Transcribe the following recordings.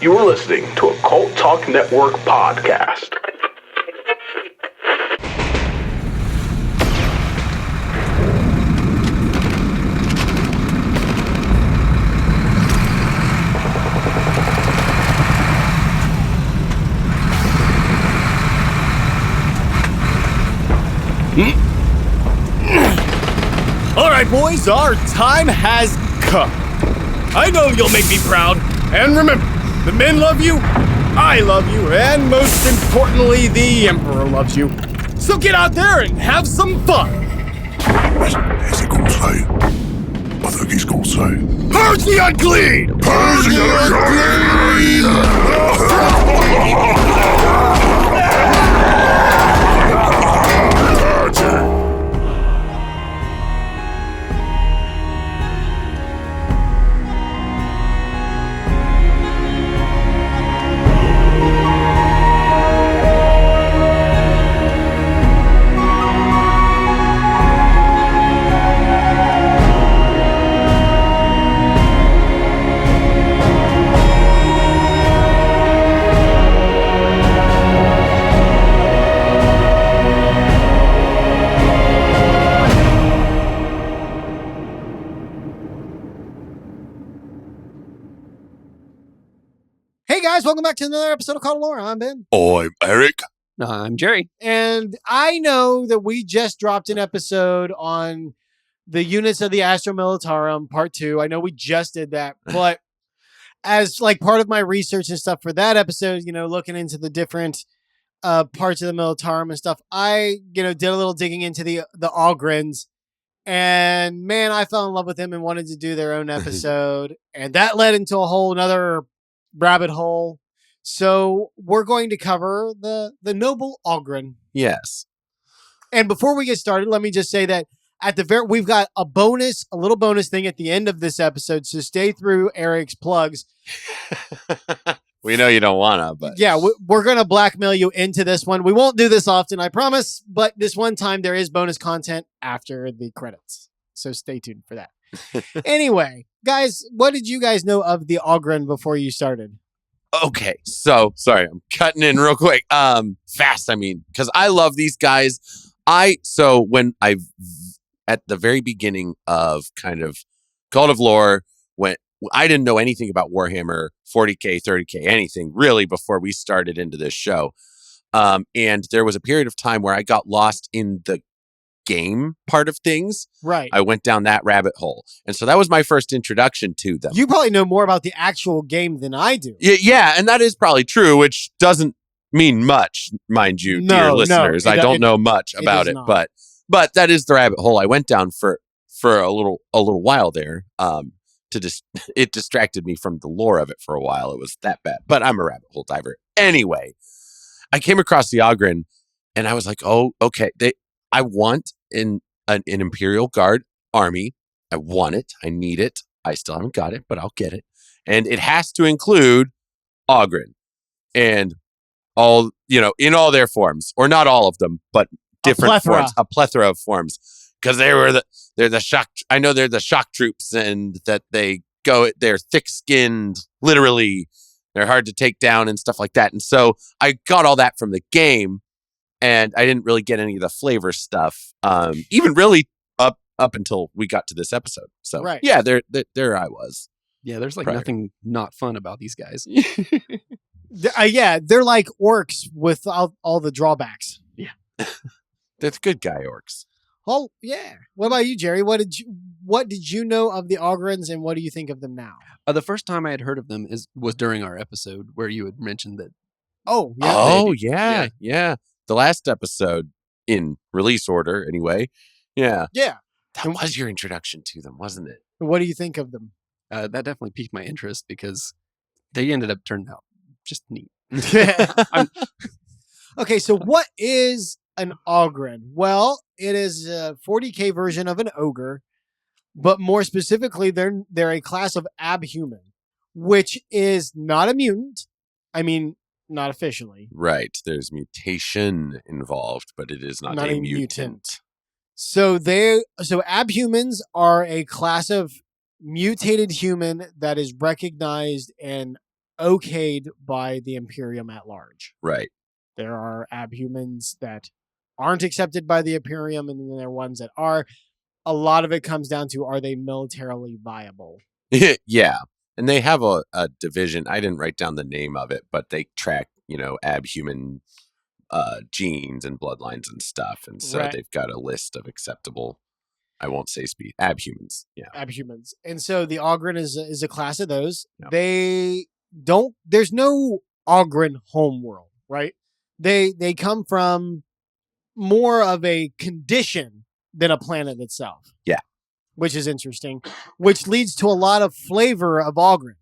You are listening to a Cult Talk Network podcast. All right, boys, our time has come. I know you'll make me proud. And remember, the men love you, I love you, and most importantly, the Emperor loves you. So get out there and have some fun. What's he gonna say? I think he's gonna say, Purge the unclean! Purge the unclean! Welcome back to another episode of Call of Lore. I'm Ben. I'm Eric. I'm Jerry. And I know that we just dropped an episode on the units of the Astra Militarum Part 2. I know we just did that, but as like part of my research and stuff for that episode, looking into the different parts of the Militarum and stuff, I, did a little digging into the Ogryns. And man, I fell in love with them and wanted to do their own episode. And that led into a whole nother rabbit hole. So we're going to cover the noble Ogryn. Yes. And before we get started, let me just say that at the we've got a little bonus thing at the end of this episode. So stay through Eric's plugs. We know you don't want to, but yeah, we're going to blackmail you into this one. We won't do this often, I promise. But this one time there is bonus content after the credits. So stay tuned for that. Anyway, guys, what did you guys know of the Ogryn before you started? Okay, so sorry, I'm cutting in real quick. Fast, because I love these guys. When at the very beginning of kind of Cult of Lore, when I didn't know anything about Warhammer 40K, 30K, anything really before we started into this show. And there was a period of time where I got lost in the game part of things. Right. I went down that rabbit hole. And so that was my first introduction to them. You probably know more about the actual game than I do. Yeah, and that is probably true, which doesn't mean much, mind you, dear listeners. I don't know much about it, but that is the rabbit hole I went down for a little while there. It distracted me from the lore of it for a while. It was that bad. But I'm a rabbit hole diver. Anyway, I came across the Ogryn and I was like, oh, okay. I want an Imperial Guard army. I want it. I need it. I still haven't got it, but I'll get it. And it has to include Ogryn and all, in all their forms, or not all of them, but different forms, a plethora of forms. Because they're the shock. I know they're the shock troops, and that they're thick-skinned, literally. They're hard to take down and stuff like that. And so I got all that from the game. And I didn't really get any of the flavor stuff, even really up until we got to this episode. So, right. Yeah, there I was. Yeah, there's nothing not fun about these guys. Yeah, they're like orcs with all the drawbacks. Yeah. They're good guy orcs. Oh, yeah. What about you, Jerry? What did you know of the Ogryns, and what do you think of them now? The first time I had heard of them was during our episode where you had mentioned that. Oh, yeah. Oh, yeah. The last episode in release order, anyway. Yeah. Yeah. That was your introduction to them, wasn't it? What do you think of them? That definitely piqued my interest because they ended up turning out just neat. Okay, so what is an Ogryn? Well, it is a 40K version of an ogre, but more specifically, they're a class of abhuman, which is not a mutant. Not officially. Right. There's mutation involved, but it is not a mutant. So abhumans are a class of mutated human that is recognized and okayed by the Imperium at large. Right. There are abhumans that aren't accepted by the Imperium, and then there are ones that are. A lot of it comes down to, are they militarily viable? Yeah. And they have a division. I didn't write down the name of it, but they track, abhuman genes and bloodlines and stuff. And so they've got a list of acceptable, I won't say speed, abhumans. Yeah. Abhumans. And so the Ogryn is a class of those. Yep. There's no Ogryn homeworld, right? They come from more of a condition than a planet itself. Yeah. Which is interesting, which leads to a lot of flavor of Ogryn.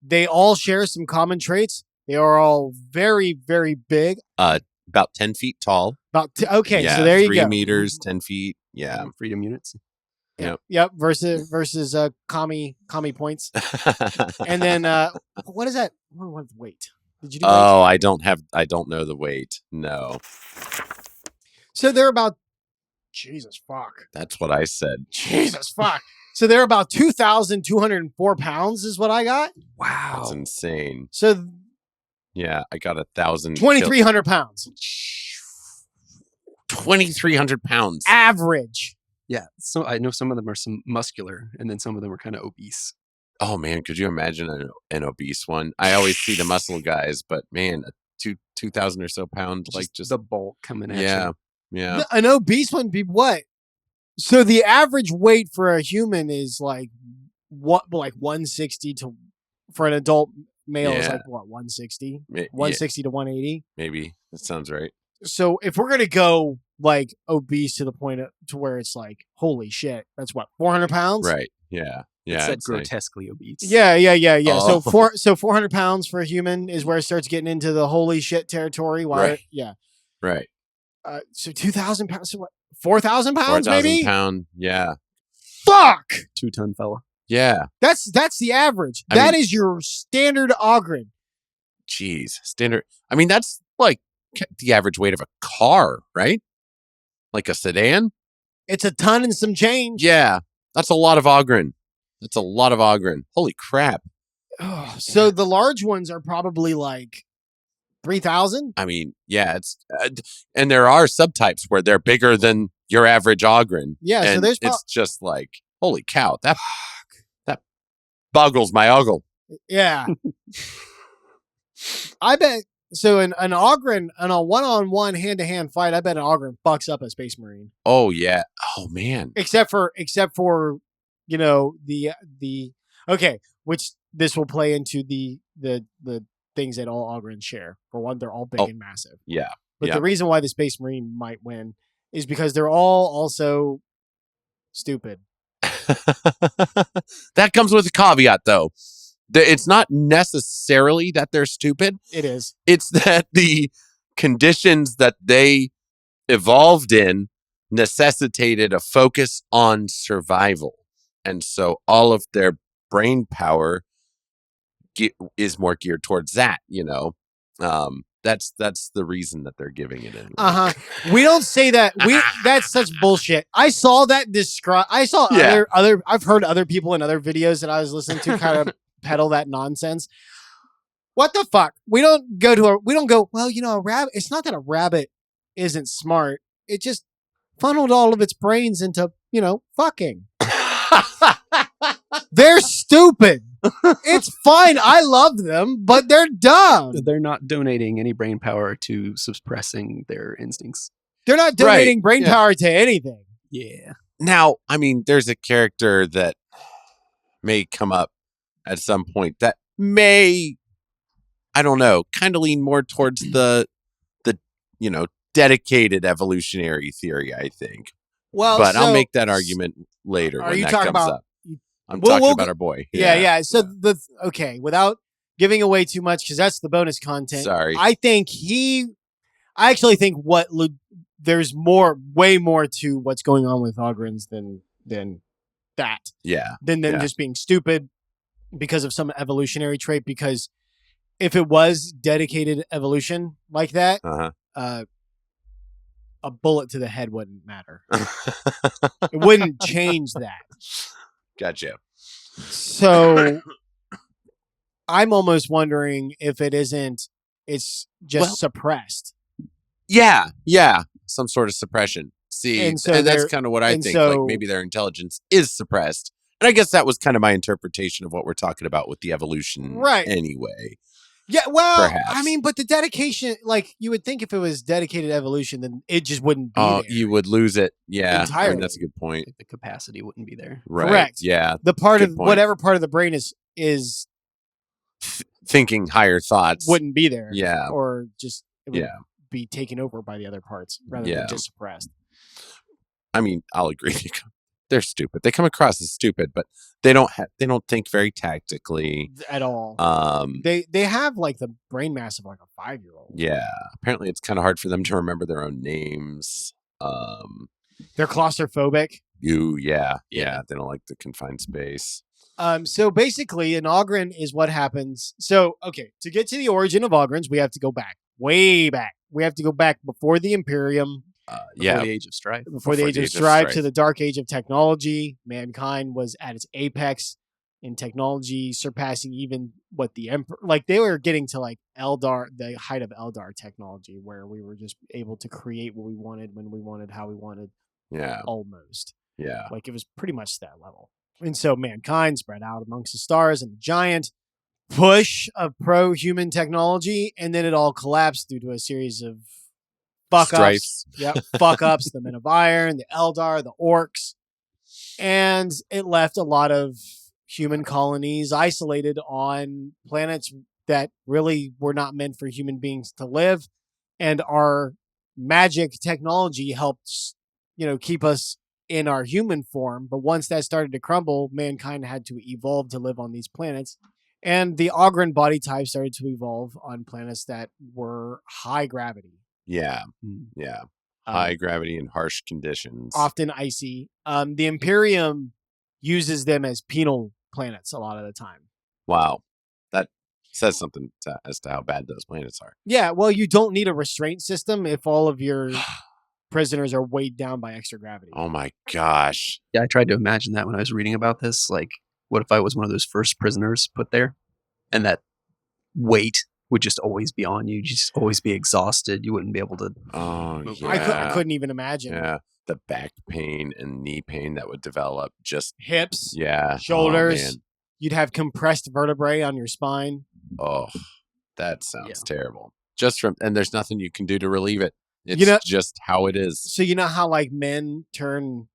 They all share some common traits. They are all very, very big. About 10 feet tall. So there you go. 3 meters, 10 feet. Yeah. Freedom units. Yep. Versus commie points. And then what is that? What's weight? Did you do weight? I don't know the weight. No. So they're about Jesus fuck. That's what I said. Jesus fuck. So they're about 2,204 pounds is what I got. Wow. That's insane. So yeah, I got 1,000. 2,300 pounds. 2,300 pounds. Average. Yeah. So I know some of them are some muscular, and then some of them are kind of obese. Oh man, could you imagine an obese one? I always see the muscle guys, but man, 2,000 or so pounds, like just the bulk coming at you. Yeah. An obese one would be what? So the average weight for a human is like 160 to, for an adult male is like what, 160? 160 to 180? Maybe. That sounds right. So if we're going to go like obese to the point to where it's like, holy shit, that's what, 400 pounds? Right. Yeah. Yeah. It said grotesquely obese. Yeah. Oh. So 400 pounds for a human is where it starts getting into the holy shit territory. Right. Yeah. Right. So 2,000 pounds. So what? 4,000 pounds, 4,000 maybe? pound. Yeah. Fuck. 2-ton fella. Yeah. That's the average. That is your standard Ogryn. Jeez. Standard. I mean, that's like the average weight of a car, right? Like a sedan. It's a ton and some change. Yeah. That's a lot of Ogryn. Holy crap. So the large ones are probably like 3,000. I mean, yeah, it's and there are subtypes where they're bigger than your average Ogryn. Yeah, and so there's it's just like, holy cow, that boggles my ogle. Yeah. I bet so an Ogryn in a one-on-one hand-to-hand fight, I bet an Ogryn fucks up a Space Marine. Oh yeah. Oh man. Except for the okay, which this will play into the things that all Ogryns share. For one, they're all big and massive. Yeah. But the reason why the Space Marine might win is because they're all also stupid. That comes with a caveat, though. It's not necessarily that they're stupid. It is. It's that the conditions that they evolved in necessitated a focus on survival. And so all of their brain power is more geared towards that, That's the reason that they're giving it in. We don't say that. That's such bullshit. I saw that I've heard other people in other videos that I was listening to kind of peddle that nonsense. What the fuck? We don't go, well, a rabbit, it's not that a rabbit isn't smart. It just funneled all of its brains into, fucking. They're stupid. It's fine. I love them, but they're dumb. They're not donating any brain power to suppressing their instincts. They're not donating brain power to anything. Yeah. Now, I mean, there's a character that may come up at some point that may, I don't know, kind of lean more towards the dedicated evolutionary theory, I think. Well, but I'll make that argument later when that comes up. I'm talking about our boy. Yeah. So without giving away too much, because that's the bonus content. Sorry. I actually think there's way more to what's going on with Ogryns than that. Yeah. Than just being stupid because of some evolutionary trait. Because if it was dedicated evolution like that, a bullet to the head wouldn't matter. It wouldn't change that. Gotcha. So I'm almost wondering if it's just suppressed. Yeah. Some sort of suppression. See, And so and that's they're- kind of what I and think. so- Like maybe their intelligence is suppressed. And I guess that was kind of my interpretation of what we're talking about with the evolution Right. anyway. Yeah, well, Perhaps. I mean, but the dedication, like, you would think if it was dedicated evolution, then it just wouldn't be Oh, there. you would lose it. Yeah. I Entirely. mean, that's a good point. Like the capacity wouldn't be there. Right. Correct. Yeah. The part Good of point. whatever part of the brain is Thinking higher thoughts. wouldn't be there. Yeah. Or just it would Yeah. be taken over by the other parts rather Yeah. than just suppressed. I mean, I'll agree. They're stupid. They come across as stupid, but they don't think very tactically. At all. They They have like the brain mass of like a 5-year-old. yeah. Apparently, it's kind of hard for them to remember their own names. They're claustrophobic. Yeah. Yeah. They don't like the confined space. So basically, an Ogryn is what happens. So, okay, to get to the origin of Ogryns, we have to go back, way back. We have to go back before the Imperium, Before the Age of Strife. before the Age of Strife, to the Dark Age of technology. Mankind was at its apex in technology, surpassing even what the Emperor, like they were getting to like Eldar, the height of Eldar technology, where we were just able to create what we wanted, when we wanted, how we wanted, Yeah. almost. Yeah. Like it was pretty much that level. And so mankind spread out amongst the stars and the giant push of pro-human technology, and then it all collapsed due to a series of fuck ups. Strifes. Yep, fuck ups, the Men of Iron, the Eldar, the Orcs. And it left a lot of human colonies isolated on planets that really were not meant for human beings to live. And our magic technology helped, keep us in our human form. But once that started to crumble, mankind had to evolve to live on these planets. And the Ogryn body type started to evolve on planets that were high gravity. Yeah. Yeah. High gravity and harsh conditions. Often icy. The Imperium uses them as penal planets a lot of the time. Wow. That says something as to how bad those planets are. Yeah, well, you don't need a restraint system if all of your prisoners are weighed down by extra gravity. Oh my gosh. Yeah, I tried to imagine that when I was reading about this. Like, what if I was one of those first prisoners put there, and that weight would just always be on you? You'd just always be exhausted. You wouldn't be able to. Oh, move yeah. around. I couldn't even imagine. Yeah. The back pain and knee pain that would develop. Just, Hips, yeah. shoulders. You'd have compressed vertebrae on your spine. Oh, that sounds Yeah. terrible. And there's nothing you can do to relieve it. It's just how it is. So you know how like men turn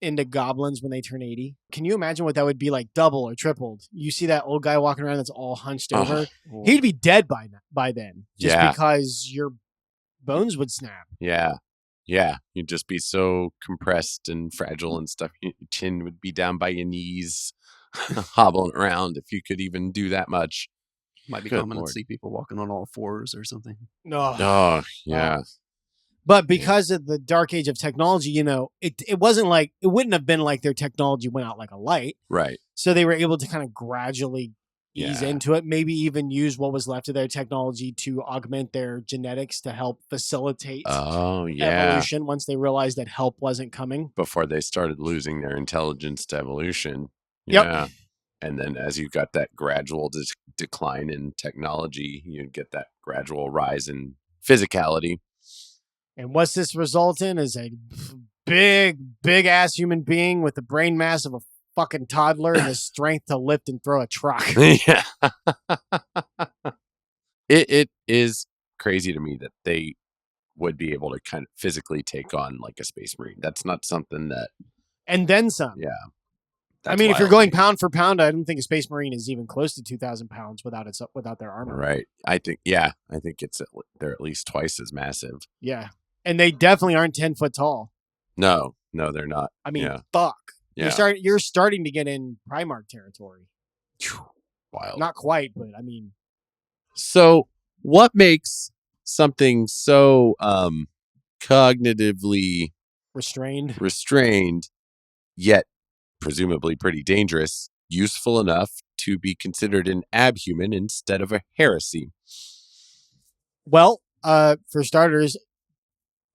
into goblins when they turn 80? Can you imagine what that would be like, double or tripled? You see that old guy walking around that's all hunched over? He'd be dead by then. Just Yeah. because your bones would snap. Yeah. Yeah. You'd just be so compressed and fragile and stuff. Your chin would be down by your knees, hobbling around if you could even do that much. Might be Good common Lord. to see people walking on all fours or something. No. Oh, yeah. But because of the dark age of technology, it wasn't like, it wouldn't have been like their technology went out like a light. Right. So they were able to kind of gradually ease Yeah. into it, maybe even use what was left of their technology to augment their genetics to help facilitate Oh, yeah. evolution once they realized that help wasn't coming. Before they started losing their intelligence to evolution. Yep. Yeah. And then as you got that gradual decline in technology, you'd get that gradual rise in physicality. And what's this result in is a big ass human being with the brain mass of a fucking toddler and the strength to lift and throw a truck. Yeah. It is crazy to me that they would be able to kind of physically take on like a space marine. That's not something that, And then some. yeah. I That's mean, if you're wild going to me. pound for pound, I don't think a space marine is even close to 2,000 pounds without their armor. Right. I think they're at least twice as massive. Yeah. And they definitely aren't 10 foot tall. No, they're not. I mean, Yeah. fuck. Yeah. You're starting to get in Primarch territory. Phew, wild. Not quite, but I mean, So what makes something so cognitively restrained. yet presumably pretty dangerous, useful enough to be considered an abhuman instead of a heresy? Well, for starters,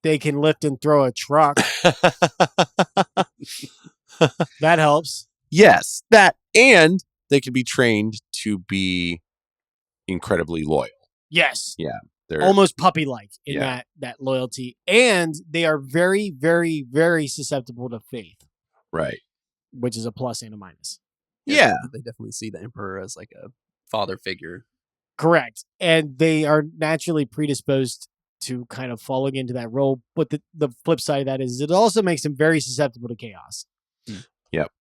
they can lift and throw a truck. That helps. Yes, that, and they can be trained to be incredibly loyal. Yes. Yeah. They're almost puppy-like in that loyalty. And they are very, very, very susceptible to faith. Right. Which is a plus and a minus. Yeah. They definitely see the Emperor as like a father figure. Correct. And they are naturally predisposed to kind of falling into that role. But the flip side of that is it also makes them very susceptible to chaos. Yep.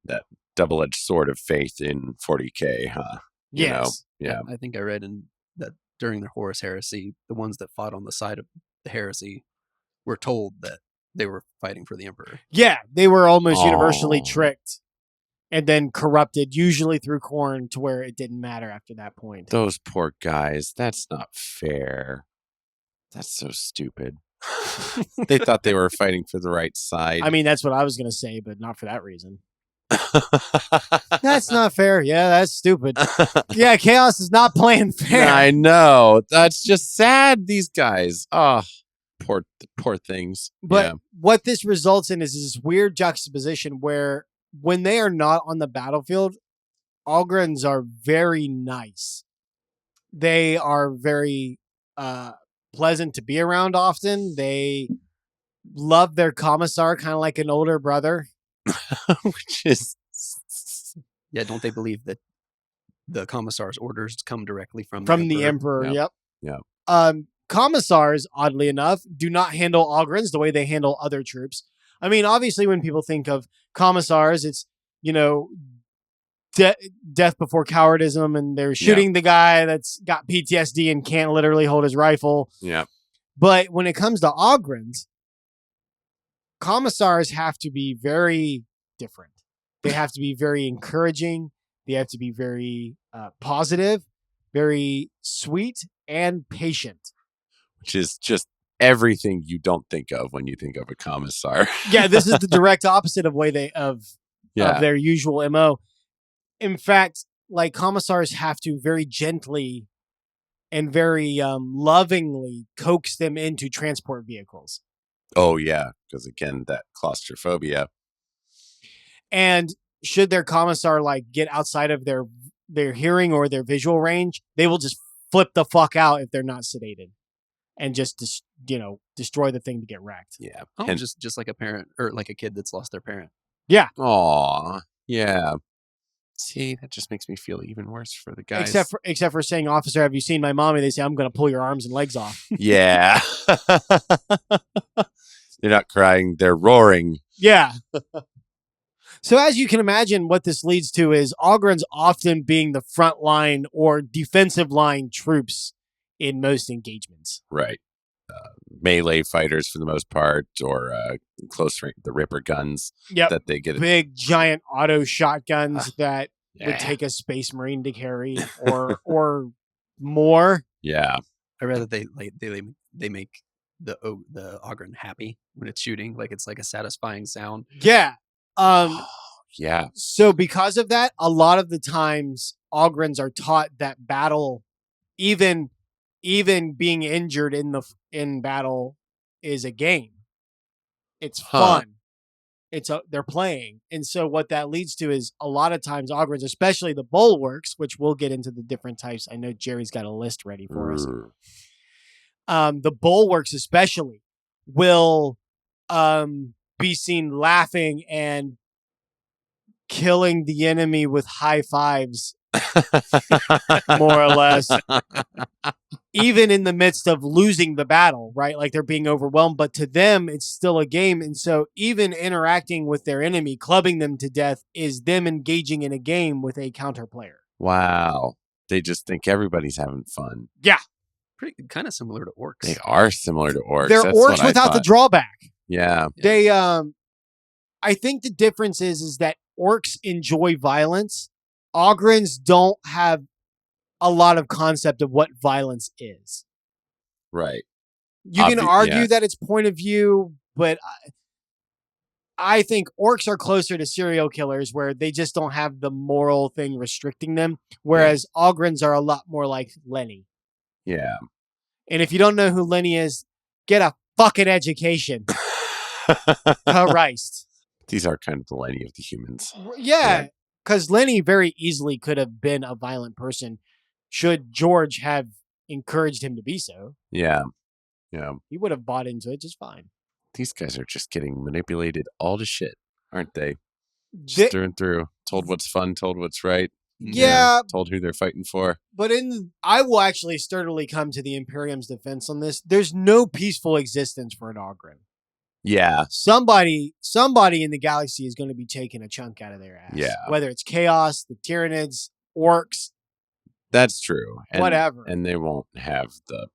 That double-edged sword of faith in 40K, huh? You know? Yeah. I think I read in that during the Horus Heresy, the ones that fought on the side of the heresy were told that they were fighting for the Emperor. Yeah, they were almost universally tricked and then corrupted, usually through Khorne, to where it didn't matter after that point. Those poor guys. That's not fair. That's so stupid. They thought they were fighting for the right side. I mean, that's what I was going to say, but not for that reason. That's not fair. Yeah, that's stupid. Yeah, Chaos is not playing fair. I know. That's just sad, these guys. Oh, poor things. But what this results in is this weird juxtaposition where when they are not on the battlefield, Ogryns are very nice. They are very pleasant to be around often. They love their commissar kind of like an older brother. Which is... Yeah, don't they believe that the commissar's orders come directly from the Emperor? Yep. Commissars, oddly enough, do not handle Ogryns the way they handle other troops. I mean, obviously, when people think of commissars, it's, death before cowardism, and they're shooting the guy that's got PTSD and can't literally hold his rifle. Yeah. But when it comes to Ogryns, commissars have to be very different. They have to be very encouraging. They have to be very positive, very sweet, and patient. Which is just everything you don't think of when you think of a commissar. Yeah, this is the direct opposite of their usual MO. In fact, like commissars have to very gently and very lovingly coax them into transport vehicles. Oh, yeah, because again, that claustrophobia. And should their commissar get outside of their hearing or their visual range, they will just flip the fuck out if they're not sedated and just destroy the thing to get wrecked. Yeah. And just like a parent or like a kid that's lost their parent. Yeah. Aw. Yeah. See, that just makes me feel even worse for the guys. Except for saying, "Officer, have you seen my mommy?" They say, "I'm going to pull your arms and legs off." Yeah. They're not crying, they're roaring. Yeah. So as you can imagine, what this leads to is Ogryns often being the front line or defensive line troops in most engagements. Right. Melee fighters for the most part, or close range, the Ripper guns that they get. Big, giant auto shotguns that would take a Space Marine to carry or more. Yeah. I read that they make the Ogryn happy when it's shooting, like it's like a satisfying sound. Yeah. Yeah. So because of that, a lot of the times Ogryns are taught that battle, even being injured in battle, is a game. It's fun. They're playing. And so what that leads to is a lot of times Ogryns, especially the bulwarks, which we'll get into the different types. I know Jerry's got a list ready for us. The bulwarks especially will be seen laughing and killing the enemy with high fives, more or less, even in the midst of losing the battle, right? Like they're being overwhelmed, but to them, it's still a game. And so even interacting with their enemy, clubbing them to death, is them engaging in a game with a counter player. Wow. They just think everybody's having fun. Yeah. Pretty kind of similar to orcs. They are similar to orcs. They're orcs without the drawback. Yeah. They, I think the difference is that orcs enjoy violence. Ogryns don't have a lot of concept of what violence is. Right. You can argue that it's point of view, but I think orcs are closer to serial killers where they just don't have the moral thing restricting them, whereas Ogryns are a lot more like Lenny. Yeah. And if you don't know who Lenny is, get a fucking education. Christ. These are kind of the Lenny of the humans. Yeah. because Lenny very easily could have been a violent person should George have encouraged him to be so. Yeah. He would have bought into it just fine. These guys are just getting manipulated all to shit, aren't they? Just through and through. Told what's fun, told what's right. Yeah. Told who they're fighting for. But I will actually sturdily come to the Imperium's defense on this. There's no peaceful existence for an Ogryn. Yeah. Somebody in the galaxy is going to be taking a chunk out of their ass. Yeah. Whether it's Chaos, the Tyranids, Orcs. That's true. Whatever. And they won't have the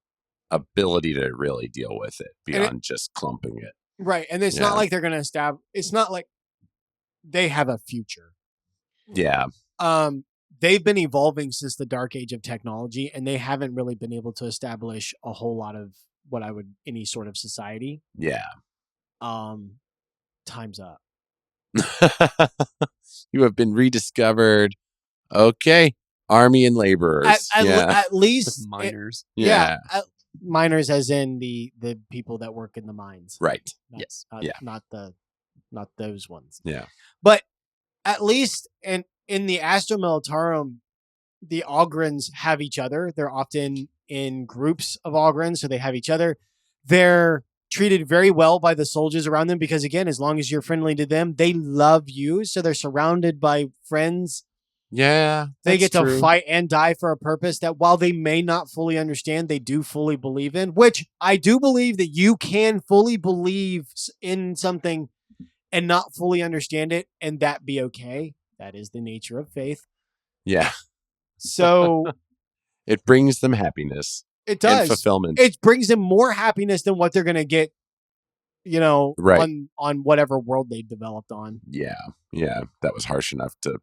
ability to really deal with it beyond just clumping it. Right. And it's not like they're going to establish. It's not like they have a future. Yeah. They've been evolving since the dark age of technology, and they haven't really been able to establish a whole lot of any sort of society. Yeah. Time's up. You have been rediscovered. Okay. Army and laborers. At least miners. Miners as in the people that work in the mines. Right. Yes. Not those ones. Yeah. But at least in the Astra Militarum, the Ogryns have each other. They're often in groups of Ogryns, so they have each other. They're treated very well by the soldiers around them because, again, as long as you're friendly to them, they love you. So they're surrounded by friends. Yeah. They get to fight and die for a purpose that, while they may not fully understand, they do fully believe in, which I do believe that you can fully believe in something and not fully understand it and that be okay. That is the nature of faith. Yeah. So it brings them happiness. It does. And fulfillment. It brings them more happiness than what they're going to get, on whatever world they've developed on. Yeah. Yeah. That was harsh enough to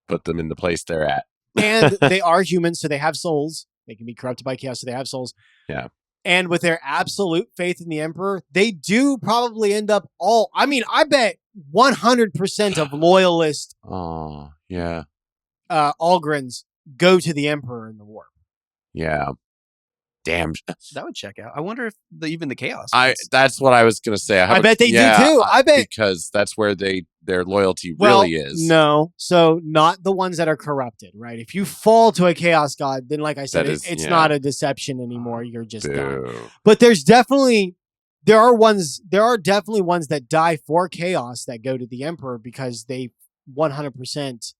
put them in the place they're at. And they are humans, so they have souls. They can be corrupted by chaos, so they have souls. Yeah. And with their absolute faith in the Emperor, they do probably end up I bet 100% of loyalist Ogryns go to the Emperor in the warp. Yeah. Damn. That would check out. I wonder if even the chaos. That's what I was going to say. I bet they do too. I bet because that's where their loyalty really is. No. So not the ones that are corrupted, right? If you fall to a chaos god, then like I said, it's not a deception anymore. You're just done. But there are definitely ones that die for chaos that go to the Emperor because they 100%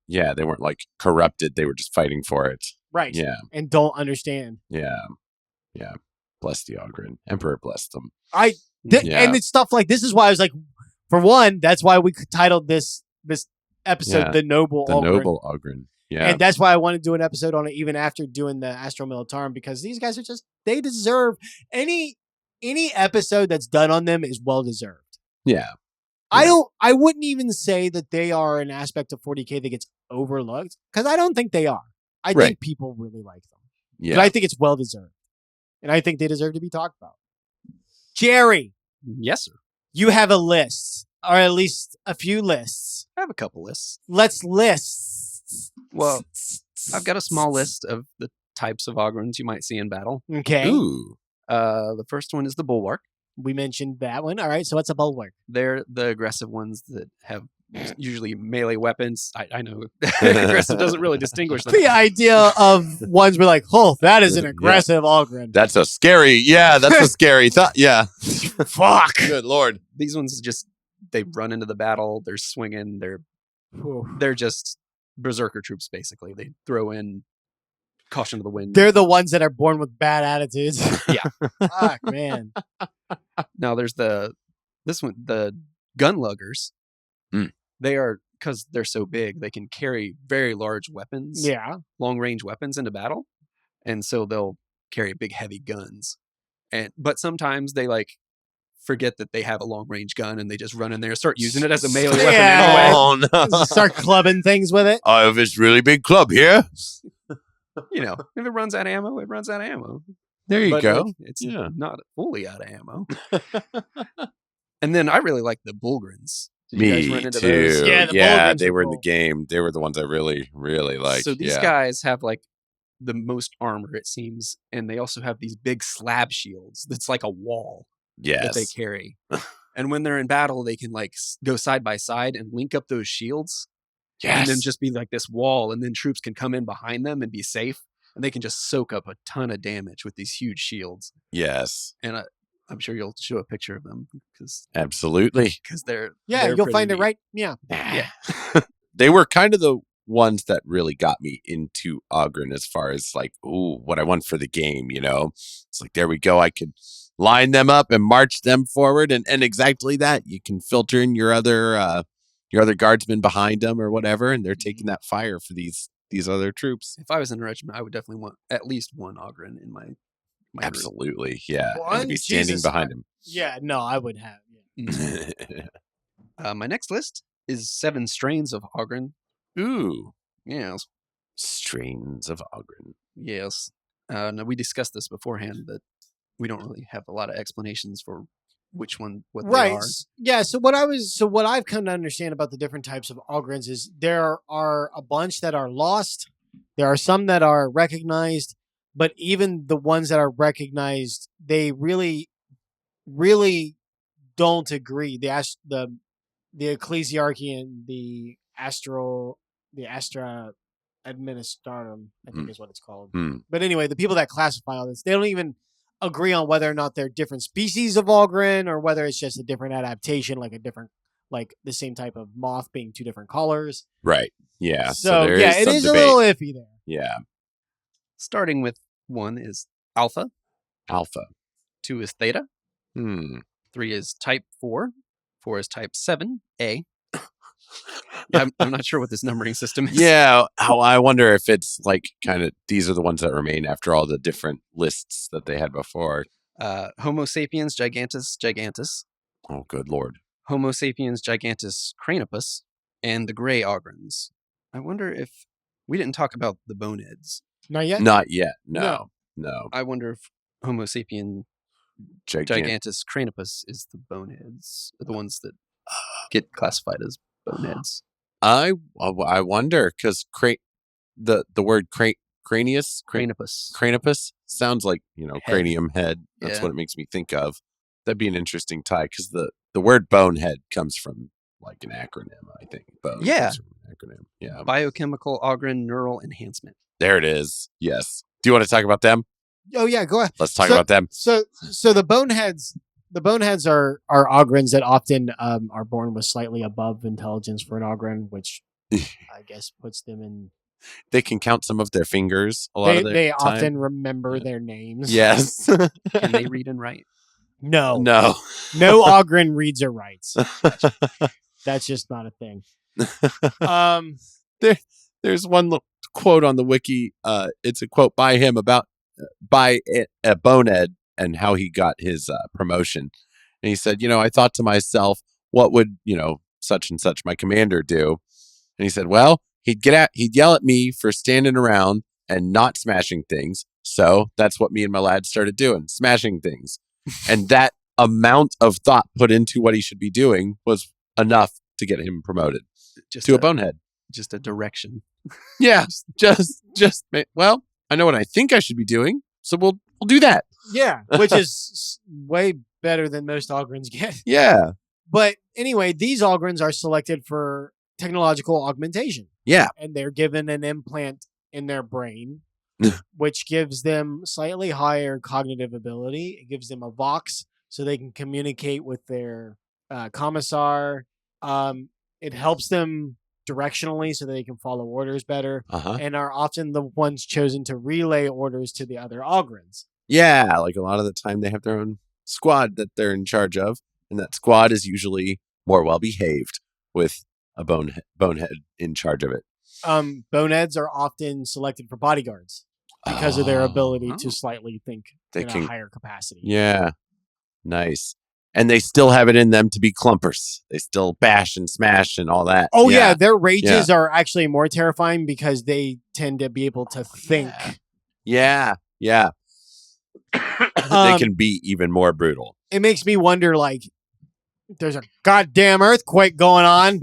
Yeah, they weren't like corrupted. They were just fighting for it. Right. Yeah. And don't understand. Yeah. Yeah. Bless the Ogryn. Emperor bless them. And it's stuff like this is why I was like, for one, that's why we titled this episode The Noble Ogryn. The Noble Ogryn. Yeah. And that's why I want to do an episode on it even after doing the Astra Militarum, because these guys are they deserve any episode that's done on them is well deserved. Yeah. I wouldn't even say that they are an aspect of 40K that gets overlooked, because I don't think they are. I think people really like them. Yeah. But I think it's well deserved. And I think they deserve to be talked about. Jerry. Yes, sir. You have a list, or at least a few lists. I have a couple lists. Let's list. Well, I've got a small list of the types of Ogryns you might see in battle. Okay. Ooh. The first one is the Bulwark. We mentioned that one. All right, so what's a Bulwark? They're the aggressive ones that have usually melee weapons. I know aggressive doesn't really distinguish them. The idea of ones we're like, that is an aggressive Ogryn. That's a scary thought. Yeah. Fuck. Good Lord. These ones they run into the battle. They're swinging. They're just berserker troops, basically. They throw in caution to the wind. They're the ones that are born with bad attitudes. Yeah. Fuck, man. Now there's the gunluggers. They are, because they're so big, they can carry very large weapons. Yeah. Long range weapons into battle. And so they'll carry big heavy guns. But sometimes they forget that they have a long range gun and they just run in there and start using it as a melee weapon anyway. Oh no. Start clubbing things with it. I have this really big club here. If it runs out of ammo, it runs out of ammo. There you go. It's not fully out of ammo. And then I really like the Bulgryns. Did you guys run into too. those? Yeah, they were in the game. They were the ones I really, really liked. So these guys have the most armor, it seems, and they also have these big slab shields that's like a wall that they carry. And when they're in battle, they can like go side by side and link up those shields. Yes. And then just be like this wall, and then troops can come in behind them and be safe, and they can just soak up a ton of damage with these huge shields. Yes. And I'm sure you'll show a picture of them because absolutely. Because they're you'll find neat. it right. Yeah. They were kind of the ones that really got me into Ogryn as far as like, ooh, what I want for the game, you know? It's like, there we go. I could line them up and march them forward, and exactly that. You can filter in your other guardsmen behind them or whatever, and they're taking that fire for these other troops. If I was in a regiment, I would definitely want at least one Ogryn in my Absolutely, group. yeah. One? And be standing Jesus, behind him. Yeah, no, I would have. Yeah. My next list is 7 strains of Ogryn. Ooh. Yes. Strains of Ogryn. Yes. Now we discussed this beforehand, that we don't really have a lot of explanations for which one, what they are. Yeah. So what I've come to understand about the different types of Ogryns is there are a bunch that are lost. There are some that are recognized, but even the ones that are recognized, they really, really don't agree. The Ecclesiarchy and the Astra Administratum, I think is what it's called. But anyway, the people that classify all this, they don't even agree on whether or not they're different species of Ogryn or whether it's just a different adaptation, like the same type of moth being 2 different colors. Right. Yeah. So there it is a little iffy there. Yeah. Starting with 1 is Alpha. Alpha. 2 is Theta. 3 is Type 4. 4 is Type 7, A. Yeah, I'm not sure what this numbering system is. Yeah, I wonder if it's like kind of these are the ones that remain after all the different lists that they had before. Homo sapiens gigantus. Oh, good lord. Homo sapiens gigantus cranopus, and the gray Ogryns. I wonder if we didn't talk about the boneheads. Not yet? Not yet. No. I wonder if Homo sapien gigantus cranopus is the boneheads, the ones that get classified as boneheads. I wonder because the word cranopus sounds like head. Cranium head. That's what it makes me think of. That'd be an interesting tie because the word bonehead comes from like an acronym. I think. Bone comes from an acronym. Yeah. Biochemical Ogryn neural enhancement. There it is. Yes. Do you want to talk about them? Oh yeah, go ahead. Let's talk about them. So the boneheads. The boneheads are Ogryns that often are born with slightly above intelligence for an Ogryn, which I guess puts them in. They can count some of their fingers. They often remember their names. Yes. Can they read and write? No. No Ogryn reads or writes. That's just not a thing. There's one quote on the wiki. It's a quote by him by a bonehead and how he got his promotion. And he said, I thought to myself, what would, such and such my commander do? And he said, well, he'd yell at me for standing around and not smashing things. So that's what me and my lads started doing, smashing things. And that amount of thought put into what he should be doing was enough to get him promoted to a bonehead. Just a direction. Yeah. just, well, I know what I think I should be doing. So we'll do that. Yeah, which is way better than most Ogryns get. Yeah. But anyway, these Ogryns are selected for technological augmentation. Yeah. And they're given an implant in their brain, which gives them slightly higher cognitive ability. It gives them a vox so they can communicate with their commissar. It helps them directionally so that they can follow orders better, and are often the ones chosen to relay orders to the other Ogryns. Yeah, like a lot of the time they have their own squad that they're in charge of, and that squad is usually more well-behaved with a bonehead in charge of it. Boneheads are often selected for bodyguards because of their ability to slightly think a higher capacity. Yeah, nice. And they still have it in them to be clumpers. They still bash and smash and all that. Oh, yeah. Their rages are actually more terrifying because they tend to be able to think. Yeah. They can be even more brutal. It makes me wonder, like, there's a goddamn earthquake going on.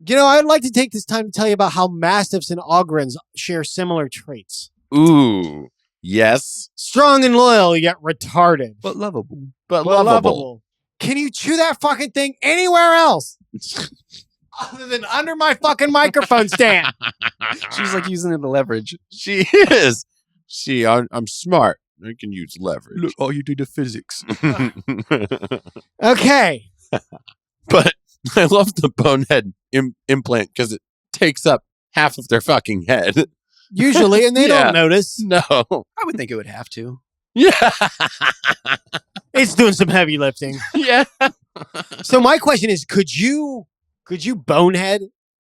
I'd like to take this time to tell you about how Mastiffs and Ogryns share similar traits. Ooh, yes. Strong and loyal, yet retarded. But lovable. Lovable. Can you chew that fucking thing anywhere else? Other than under my fucking microphone stand. She's like using it to leverage. She is. I'm smart. I can use leverage. Look, all you do to physics. Okay. But I love the bonehead implant because it takes up half of their fucking head. Usually, and they don't notice. No. I would think it would have to. Yeah. It's doing some heavy lifting. Yeah. So my question is, could you bonehead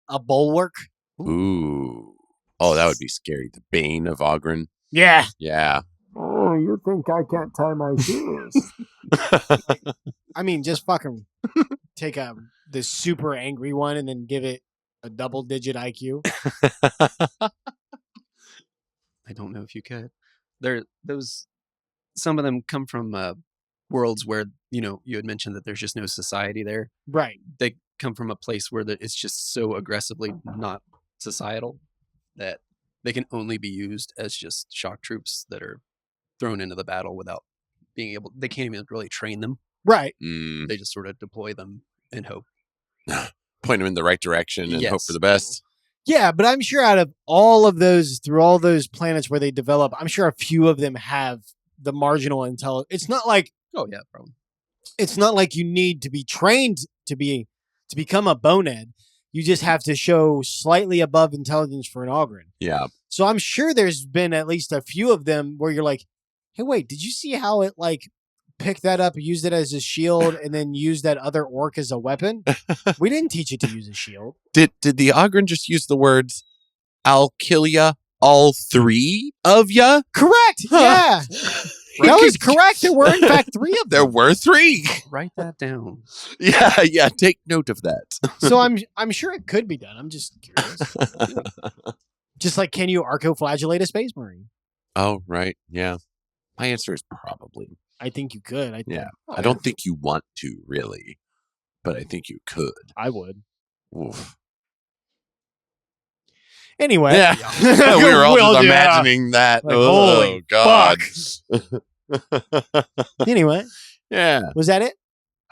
a bulwark? Ooh. Oh, that would be scary. The Bane of Ogryn. Yeah. Yeah. Oh, you think I can't tie my shoes? I mean, just fucking take the super angry one and then give it a double-digit IQ. I don't know if you could. Some of them come from worlds where, you had mentioned that there's just no society there. Right. They come from a place where it's just so aggressively not societal that they can only be used as just shock troops that are thrown into the battle without being able. They can't even really train them. Right. They just sort of deploy them and hope. Point them in the right direction and Yes. hope for the best. Yeah, but I'm sure out of all of those, through all those planets where they develop, I'm sure a few of them have the marginal intelligence. It's not like Oh yeah, probably. It's not like you need to be trained to become a bonehead. You just have to show slightly above intelligence for an Ogryn. Yeah. So I'm sure there's been at least a few of them where you're like, hey, wait, did you see how it like picked that up, used it as a shield, and then used that other orc as a weapon? We didn't teach it to use a shield. Did the Ogryn just use the words, "I'll kill ya, all three of ya"? Correct. Yeah. That was correct. There were, in fact, 3 of them. There were 3. Write that down. Yeah. Take note of that. So I'm sure it could be done. I'm just curious. Just like, can you arco-flagellate a space marine? Oh, right. Yeah. My answer is probably. I think you could. I don't think you want to, really. But I think you could. I would. Oof. Anyway. Yeah. We were all just imagining that. Like, oh, holy God. Anyway. Yeah. Was that it?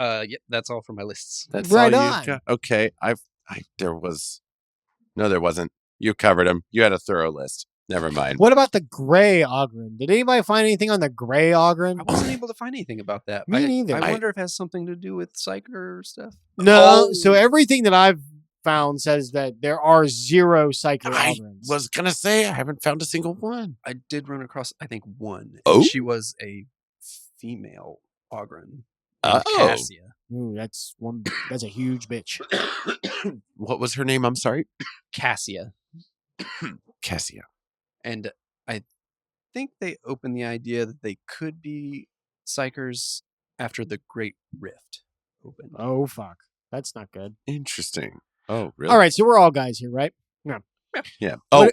Yep, that's all for my lists. That's right all on. you've got? Okay. There wasn't. You covered them. You had a thorough list. Never mind. What about the gray Ogryn? Did anybody find anything on the gray Ogryn? I wasn't able to find anything about that. Me neither. I wonder if it has something to do with Psyker stuff. No. So everything that I've found says that there are 0 Psyker I Ogryns. was going to say, I haven't found a single one. I did run across, I think, one. Oh? She was a female Ogryn. Oh. Cassia. Ooh, that's a huge bitch. What was her name? I'm sorry. Cassia. Cassia. And I think they opened the idea that they could be Psykers after the Great Rift opened. Oh, fuck. That's not good. Interesting. Oh, really? All right, so we're all guys here, right? Yeah. Oh,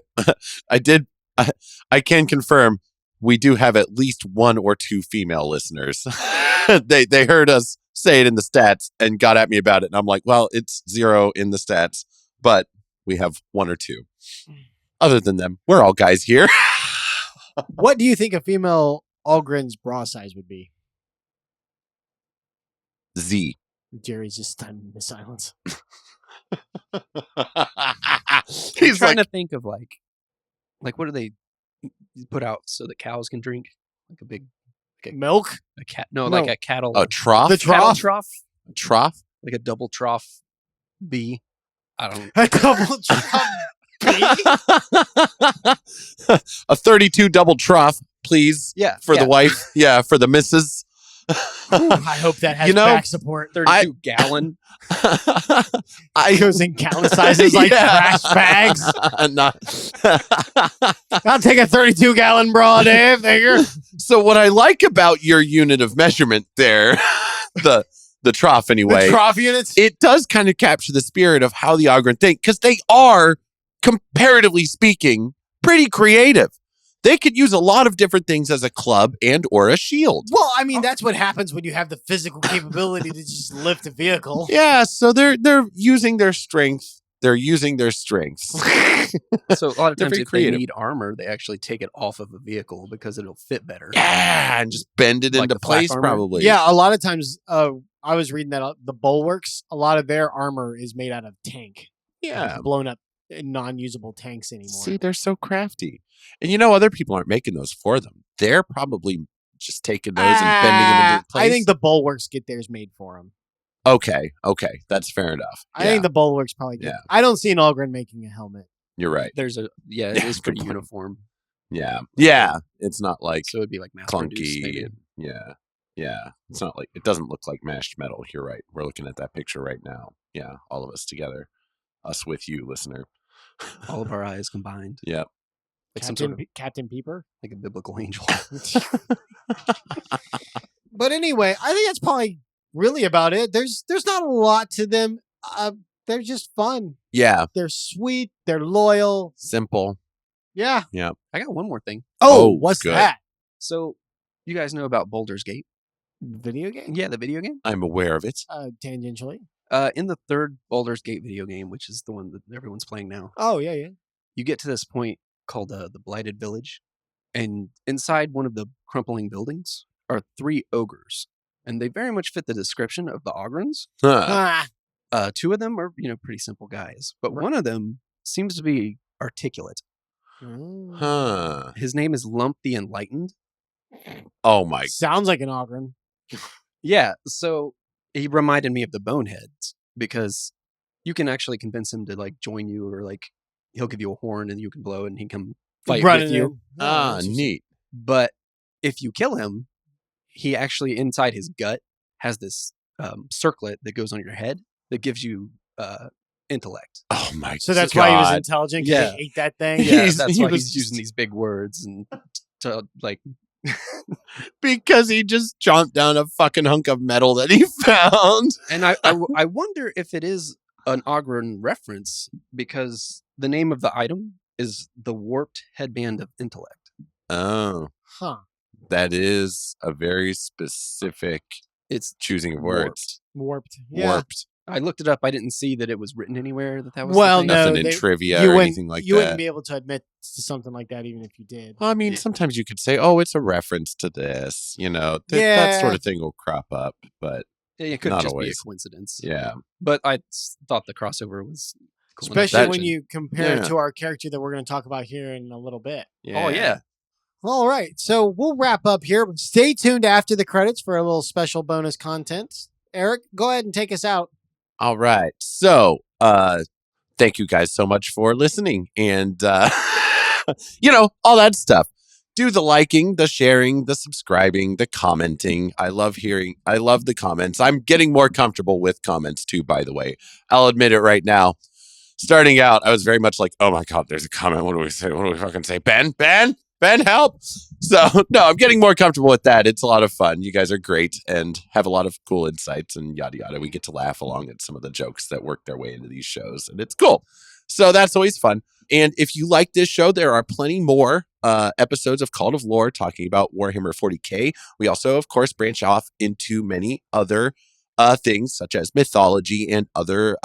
I can confirm we do have at least 1 or 2 female listeners. They heard us say it in the stats and got at me about it. And I'm like, well, it's 0 in the stats, but we have 1 or 2. Other than them, we're all guys here. What do you think a female Ogryn's bra size would be? Z. Jerry's just stunned into silence. He's trying to think of like what do they put out so that cows can drink? Like a big Milk? a cat? No, like a cattle. A trough? The cattle trough? trough, A trough? like a double trough B. I don't. A double trough. A 32 double trough, please. Yeah, For the wife. Yeah, for the missus. I hope that has back support. 32 gallon. It goes in gallon sizes like trash bags. I'll take a 32-gallon bra, Dave. Thank So what I like about your unit of measurement there, the trough anyway, The trough units? it does kind of capture the spirit of how the Ogryn think, because they are, comparatively speaking, pretty creative. They could use a lot of different things as a club and or a shield. Well, I mean, that's what happens when you have the physical capability to just lift a vehicle. Yeah, so they're using their strength. They're using their strengths. So a lot of They're times very if creative. they need armor, they actually take it off of a vehicle because it'll fit better. Yeah, and just bend it Like into the flak place, armor? probably. Yeah, a lot of times I was reading that the bulwarks, a lot of their armor is made out of tank. Yeah. Blown up non-usable tanks anymore. See, they're so crafty. And other people aren't making those for them. They're probably just taking those and bending them into place. I think the bulwarks get theirs made for them. Okay. That's fair enough. I think the bulwarks probably get. Yeah. I don't see an Ogryn making a helmet. You're right. It is pretty uniform. Yeah. It's not like so it'd be like clunky. Yeah. It's not like, it doesn't look like mashed metal. You're right. We're looking at that picture right now. Yeah, all of us together, us with you, listener. All of our eyes combined. Yep. Like Captain Peeper, like a biblical angel. But anyway, I think that's probably really about it. There's not a lot to them. They're just fun. Yeah. They're sweet. They're loyal. Simple. Yeah. I got one more thing. Oh, what's good. that? So, you guys know about Baldur's Gate? Video game? Yeah, the video game. I'm aware of it. Tangentially. In the third Baldur's Gate video game, which is the one that everyone's playing now. Oh, yeah. You get to this point called the Blighted Village, and inside one of the crumbling buildings are 3 ogres, and they very much fit the description of the Ogryns. Huh. 2 of them are pretty simple guys, but one of them seems to be articulate. Huh. His name is Lump the Enlightened. Oh my. Sounds like an Ogryn. Yeah, so he reminded me of the Boneheads, because you can actually convince him to like join you, or like he'll give you a horn and you can blow it and he can fight with you. Neat. But if you kill him, he actually inside his gut has this circlet that goes on your head that gives you intellect. Oh my god. So that's why he was intelligent, because he ate that thing? Yeah, that's why he's using these big words and to like because he just chomped down a fucking hunk of metal that he found. And I wonder if it is an Ogryn reference, because the name of the item is the Warped Headband of Intellect. Oh. Huh. That is a very specific choosing of words. Warped. Yeah. Warped. I looked it up. I didn't see that it was written anywhere that was well, the thing. Nothing in trivia or anything like that. You wouldn't be able to admit to something like that even if you did. Well, I mean, sometimes you could say, oh, it's a reference to this. That sort of thing will crop up, but it could not just always. be a coincidence. Yeah. But I thought the crossover was cool. Especially when you compare it to our character that we're going to talk about here in a little bit. Yeah. Oh, yeah. All right. So we'll wrap up here. Stay tuned after the credits for a little special bonus content. Eric, go ahead and take us out. All right. So, thank you guys so much for listening and, all that stuff. Do the liking, the sharing, the subscribing, the commenting. I love the comments. I'm getting more comfortable with comments too, by the way. I'll admit it right now. Starting out, I was very much like, oh my God, there's a comment. What do we say? What do we fucking say? Ben, help. So, no, I'm getting more comfortable with that. It's a lot of fun. You guys are great and have a lot of cool insights and yada, yada. We get to laugh along at some of the jokes that work their way into these shows, and it's cool. So that's always fun. And if you like this show, there are plenty more episodes of Cult of Lore talking about Warhammer 40K. We also, of course, branch off into many other things, such as mythology and other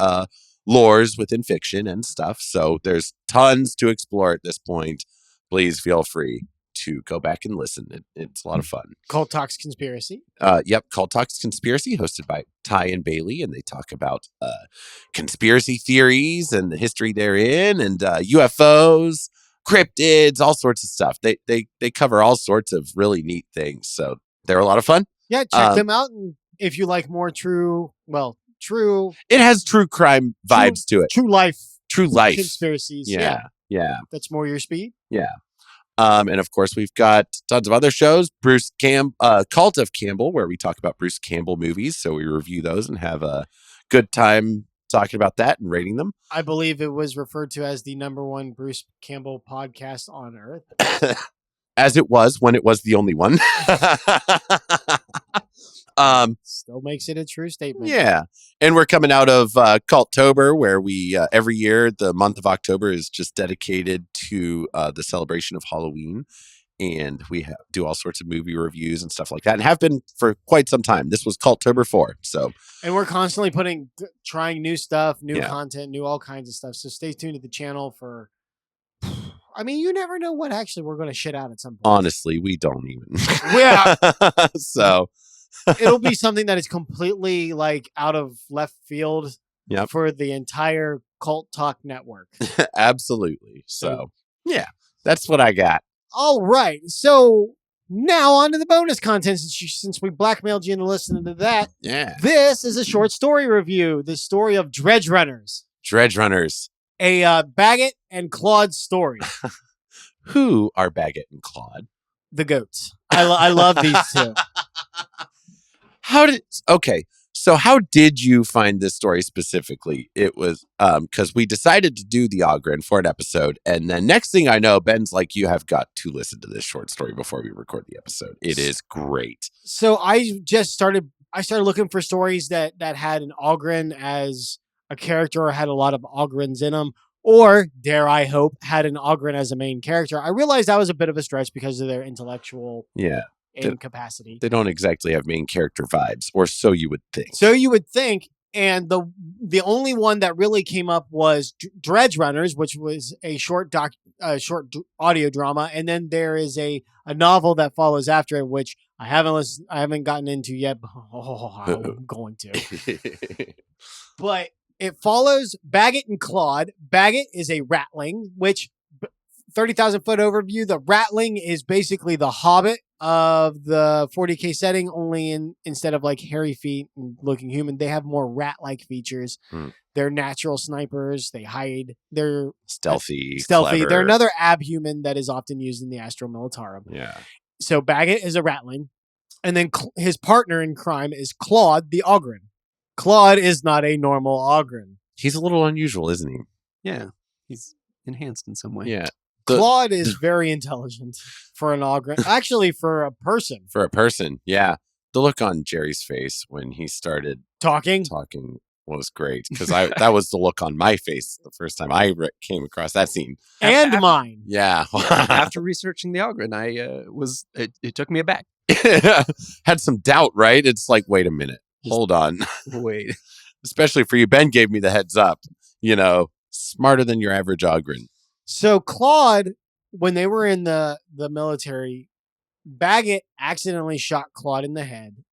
lores within fiction and stuff. So there's tons to explore at this point. Please feel free to go back and listen. It's a lot of fun. Cult Talks Conspiracy. Yep, Cult Talks Conspiracy, hosted by Ty and Bailey, and they talk about conspiracy theories and the history therein, and UFOs, cryptids, all sorts of stuff. They cover all sorts of really neat things. So they're a lot of fun. Yeah, check them out. And if you like more true. It has true crime vibes to it. True life conspiracies. Yeah. That's more your speed. Yeah. And of course, we've got tons of other shows. Cult of Campbell, where we talk about Bruce Campbell movies. So we review those and have a good time talking about that and rating them. I believe it was referred to as the #1 Bruce Campbell podcast on Earth. As it was when it was the only one. Still makes it a true statement. Yeah. And we're coming out of Culttober, where we every year, the month of October is just dedicated to the celebration of Halloween. And we do all sorts of movie reviews and stuff like that, and have been for quite some time. This was Culttober 4. So, and we're constantly trying new stuff, new content, new all kinds of stuff. So stay tuned to the channel for. I mean, you never know what actually we're going to shit out at some point. Honestly, we don't even. Yeah. So, it'll be something that is completely like out of left field for the entire Cult Talk network. Absolutely. So, yeah, that's what I got. All right. So now on to the bonus content since we blackmailed you into listening to that. Yeah. This is a short story review. The story of Dredge Runners. Dredge Runners. A Baggett and Claude story. Who are Baggett and Claude? The goats. I love these two. So how did you find this story specifically? It was because we decided to do the Ogryn for an episode, and then next thing I know, Ben's like, "You have got to listen to this short story before we record the episode. It is great." So I started looking for stories that had an Ogryn as a character or had a lot of Ogryns in them, or dare I hope had an Ogryn as a main character. I realized that was a bit of a stretch because of their intellectual incapacity. They don't exactly have main character vibes, or so you would think. And the only one that really came up was Dredge Runners, which was a short audio drama, and then there is a novel that follows after it, which I haven't gotten into yet. But I'm going to. But it follows Baggett and Claude. Baggett is a ratling, which 30,000 foot overview. The ratling is basically the Hobbit of the 40K setting, only instead of like hairy feet and looking human, they have more rat-like features. They're natural snipers. They hide. They're stealthy. Clever. They're another abhuman that is often used in the Astra Militarum. Yeah. So Baggett is a ratling, and then his partner in crime is Claude the Ogryn. Claude is not a normal Ogryn. He's a little unusual, isn't he? Yeah, he's enhanced in some way. Yeah. Claude is very intelligent for an Ogryn. Actually, for a person. For a person, yeah. The look on Jerry's face when he started talking was great, because that was the look on my face the first time I came across that scene. And mine. Yeah. After researching the Ogryn, it took me aback. Had some doubt, right? It's like, wait a minute. Hold on. Wait. Especially for you. Ben gave me the heads up. Smarter than your average Ogryn. So Claude, when they were in the military, Baggett accidentally shot Claude in the head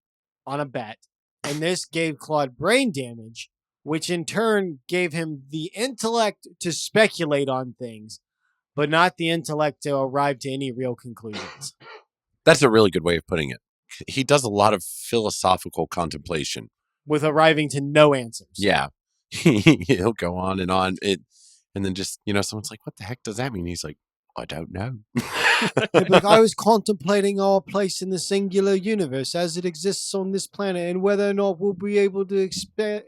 on a bet. And this gave Claude brain damage, which in turn gave him the intellect to speculate on things, but not the intellect to arrive to any real conclusions. That's a really good way of putting it. He does a lot of philosophical contemplation. With arriving to no answers. Yeah. He'll go on. And then just, someone's like, what the heck does that mean? He's like, I don't know. Like, I was contemplating our place in the singular universe as it exists on this planet and whether or not we'll be able to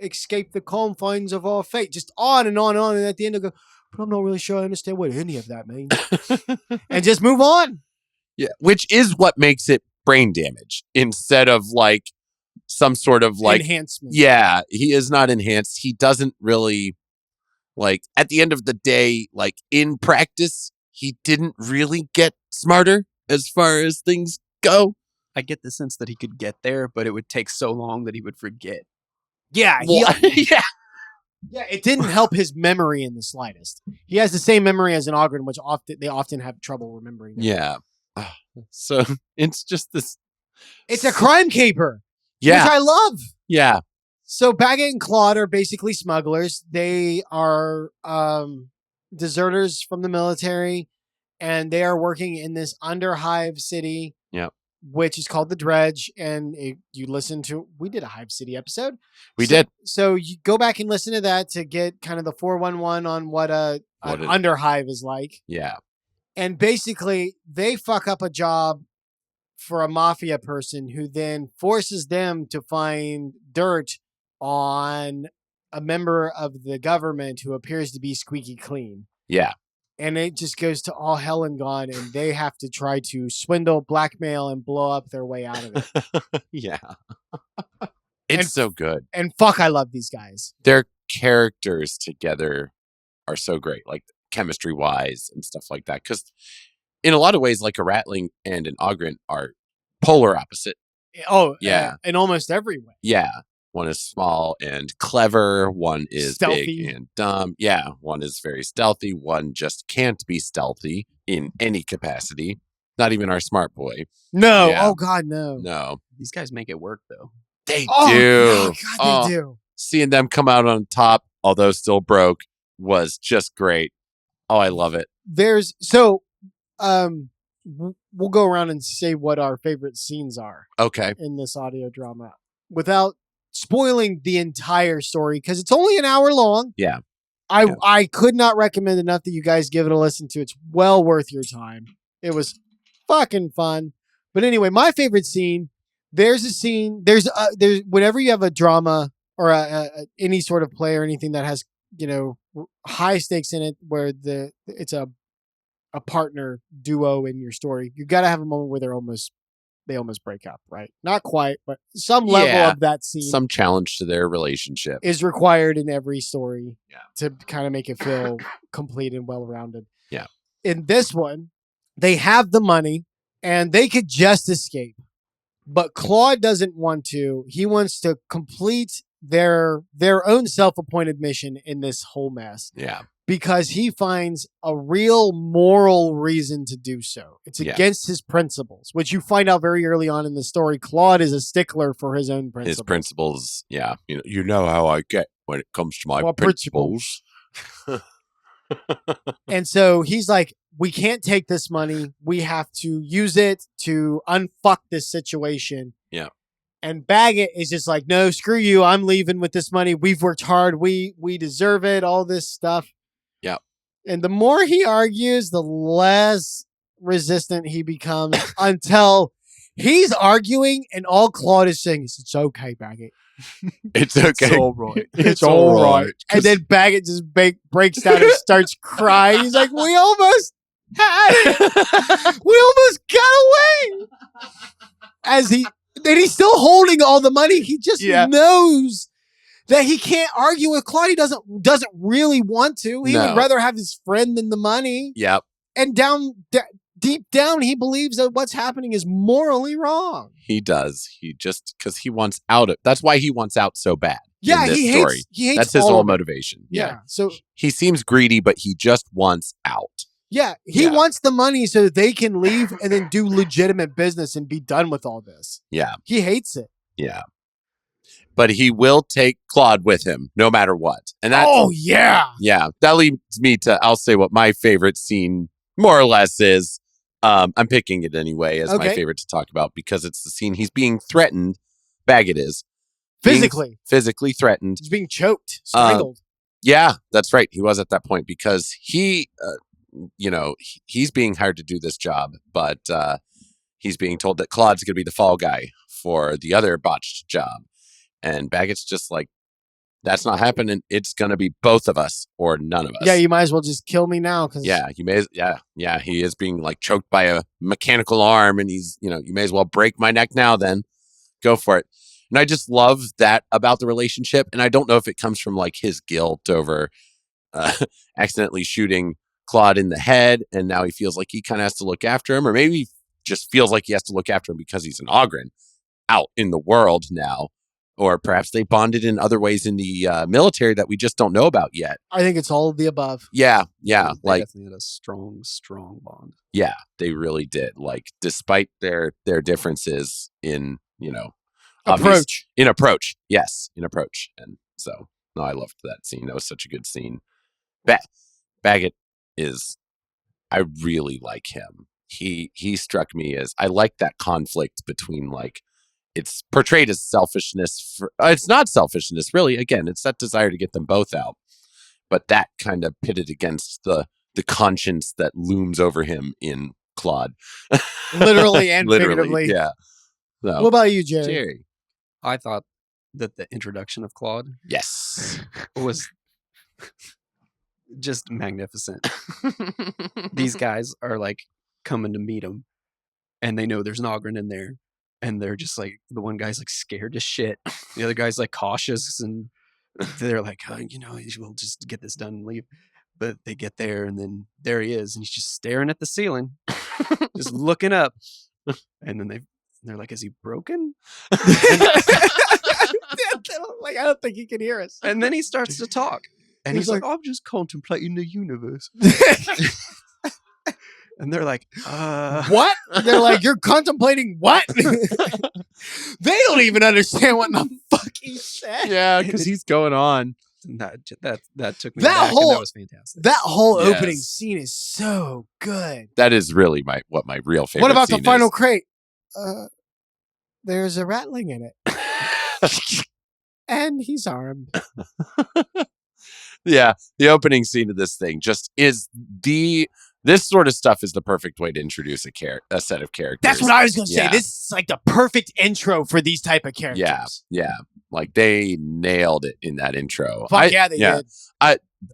escape the confines of our fate. Just on and on and on. And at the end, I go, but I'm not really sure I understand what any of that means. And just move on. Yeah. Which is what makes it brain damage instead of like some sort of like enhancement. Yeah. He is not enhanced. He doesn't really. Like, at the end of the day, like, in practice, he didn't really get smarter as far as things go. I get the sense that he could get there, but it would take so long that he would forget. Yeah. Yeah, it didn't help his memory in the slightest. He has the same memory as an Ogryn, which they often have trouble remembering. Yeah. So, it's just this... It's a crime caper. Yeah. Which I love. Yeah. So Baggett and Claude are basically smugglers. They are deserters from the military, and they are working in this underhive city, which is called the Dredge. And you listen to, we did a Hive City episode. We did. So you go back and listen to that to get kind of the 411 on what an underhive is like. Yeah. And basically, they fuck up a job for a mafia person who then forces them to find dirt on a member of the government who appears to be squeaky clean. Yeah. And it just goes to all hell and gone, and they have to try to swindle, blackmail, and blow up their way out of it. Yeah. It's so good. And fuck, I love these guys. Their characters together are so great, like chemistry-wise and stuff like that. Because in a lot of ways, like a Ratling and an Ogryn are polar opposite. Oh, yeah. In almost every way. Yeah. One is small and clever. One is stealthy. Big and dumb. Yeah. One is very stealthy. One just can't be stealthy in any capacity. Not even our smart boy. No. Yeah. Oh God, no. No. These guys make it work though. They Oh do. God, they do. Seeing them come out on top, although still broke, was just great. Oh, I love it. We'll go around and say what our favorite scenes are. Okay. In this audio drama without spoiling the entire story because it's only an hour long. Yeah. I could not recommend enough that you guys give it a listen to. It's well worth your time. It was fucking fun. But anyway, my favorite scene, there's whenever you have a drama or any sort of play or anything that has, high stakes in it where it's a partner duo in your story, you got to have a moment where they almost break up, right? Not quite, but some level of that scene. Some challenge to their relationship is required in every story to kind of make it feel complete and well-rounded. Yeah. In this one, they have the money and they could just escape. But Claude doesn't want to. He wants to complete their own self-appointed mission in this whole mess. Yeah. Because he finds a real moral reason to do so. It's against his principles, which you find out very early on in the story. Claude is a stickler for his own principles. His principles, yeah. You know how I get when it comes to my principles. And so he's like, we can't take this money. We have to use it to unfuck this situation. Yeah. And Baggett is just like, no, screw you. I'm leaving with this money. We've worked hard. We deserve it. All this stuff. Yeah. And the more he argues, the less resistant he becomes until he's arguing and all Claude is saying is, it's okay, Baggett. It's okay. It's all right. It's all right. And then Baggett just breaks down and starts crying. He's like, we almost had it. We almost got away. And he's still holding all the money. He just knows that he can't argue with Claude. He doesn't really want to. He would rather have his friend than the money. Yep. And deep down, he believes that what's happening is morally wrong. He does. Because he wants out of. That's why he wants out so bad. Yeah, he hates. That's his whole motivation. Yeah. So he seems greedy, but he just wants out. Yeah, he wants the money so they can leave and then do legitimate business and be done with all this. Yeah. He hates it. Yeah. But he will take Claude with him no matter what. And that, yeah. Yeah. That leads me to, I'll say what my favorite scene more or less is. I'm picking it anyway as my favorite to talk about because it's the scene he's being threatened. Baggett is. Physically threatened. He's being choked, strangled. Yeah, that's right. He was at that point because he... he's being hired to do this job, but he's being told that Claude's going to be the fall guy for the other botched job. And Baggett's just like, that's not happening. It's going to be both of us or none of us. Yeah, you might as well just kill me now. He is being like choked by a mechanical arm and he's, you may as well break my neck now then. Go for it. And I just love that about the relationship. And I don't know if it comes from like his guilt over accidentally shooting Claude in the head, and now he feels like he kind of has to look after him, or maybe he just feels like he has to look after him because he's an Ogryn out in the world now, or perhaps they bonded in other ways in the military that we just don't know about yet. I think it's all of the above. Yeah, they definitely had a strong bond. Yeah, they really did. Like, despite their differences in approach, and so no, I loved that scene. That was such a good scene. Baggett I really like him. He struck me as, I like that conflict between like, it's portrayed as selfishness. It's not selfishness, really. Again, it's that desire to get them both out. But that kind of pitted against the conscience that looms over him in Claude. Literally and figuratively. Yeah. So, what about you, Jerry? I thought that the introduction of Claude was just magnificent. These guys are like coming to meet him and they know there's an Ogryn in there and they're just like, the one guy's like scared to shit, the other guy's like cautious, and they're like, we'll just get this done and leave. But they get there and then there he is and he's just staring at the ceiling just looking up, and then they're like, is he broken? Like, I don't think he can hear us. And then he starts to talk. And he's like, I'm just contemplating the universe. And they're like, What? They're like, you're contemplating what? They don't even understand what the fuck he said. Yeah, because he's going on. That took me That back, whole- and that was fantastic. That whole Yes. opening scene is so good. That is really what my real favorite. What about the scene final is. crate? There's a ratling in it. And he's armed. Yeah, the opening scene of this thing just is this sort of stuff is the perfect way to introduce a set of characters. That's what I was going to say. Yeah. This is like the perfect intro for these type of characters. Yeah. Like they nailed it in that intro. Fuck yeah, they did.